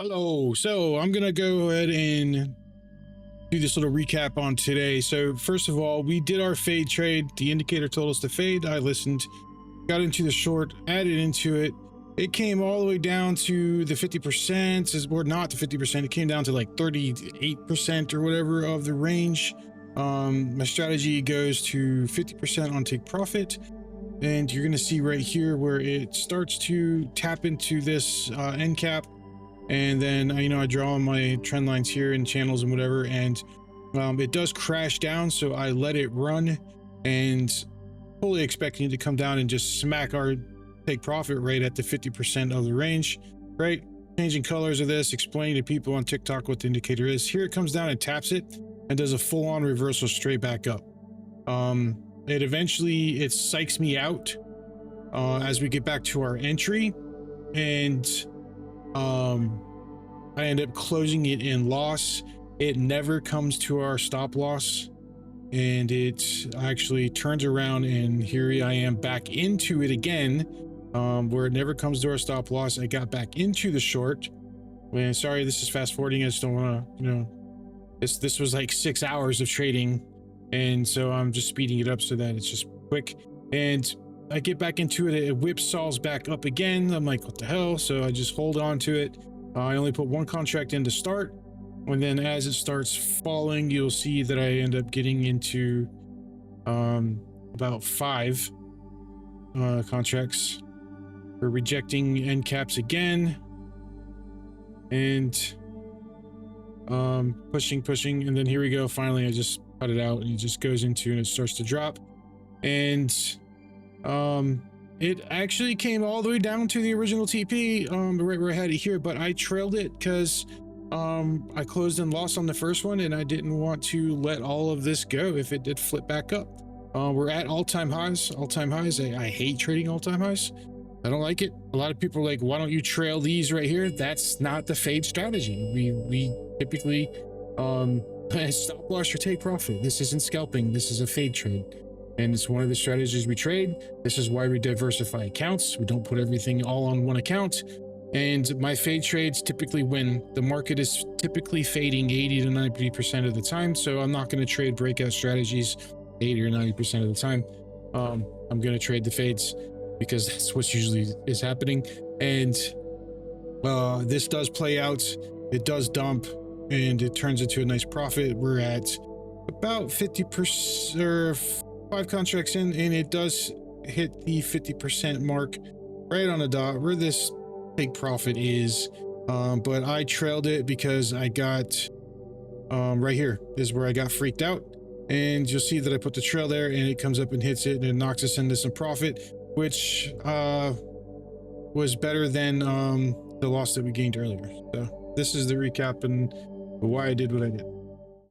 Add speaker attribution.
Speaker 1: Hello. So I'm going to go ahead and do this little recap on today. So first of all, we did our fade trade. The indicator told us to fade. I listened, got into the short, added into it. It came all the way down to the 50%, or not the 50%. It came down to like 38% or whatever of the range. My strategy goes to 50% on take profit. And you're going to see right here where it starts to tap into this end cap. And then I draw on my trend lines here and channels and whatever, and it does crash down, so I let it run and fully expecting it to come down and just smack our take profit right at the 50% of the range. Right, changing colors of this, explaining to people on TikTok what the indicator is. Here it comes down and taps it and does a full-on reversal straight back up. It eventually psychs me out as we get back to our entry, and I end up closing it in loss. It never comes to our stop loss, and it actually turns around, and here I am back into it again, where it never comes to our stop loss. I got back into the short. When sorry, this is fast forwarding. I just don't want to, this was like 6 hours of trading, and so I'm just speeding it up so that it's just quick. And I get back into it, it whipsaws back up again. I'm like, what the hell? So I just hold on to it. I only put one contract in to start, and then as it starts falling, you'll see that I end up getting into about 5 contracts. We're rejecting end caps again, and pushing, and then here we go. Finally, I just cut it out, and it just goes into, and it starts to drop, and it actually came all the way down to the original TP, right where I had it here, but I trailed it because I closed in loss on the first one, and I didn't want to let all of this go if it did flip back up. We're at all-time highs. I hate trading all-time highs. I don't like it. A lot of people are like, why don't you trail these right here? That's not the fade strategy. We typically stop loss or take profit. This isn't scalping. This is a fade trade, and it's one of the strategies we trade. This is why we diversify accounts. We don't put everything all on one account. And my fade trades typically win. The market is typically fading 80 to 90% of the time, so I'm not going to trade breakout strategies 80 or 90% of the time. I'm going to trade the fades because that's what usually is happening. And this does play out. It does dump, and it turns into a nice profit. We're at about 50% or 5 contracts in, and it does hit the 50% mark right on the dot where this take profit is. But I trailed it because I got right here is where I got freaked out, and you'll see that I put the trail there, and it comes up and hits it, and it knocks us into some profit, which was better than the loss that we gained earlier. So this is the recap and why I did what I did.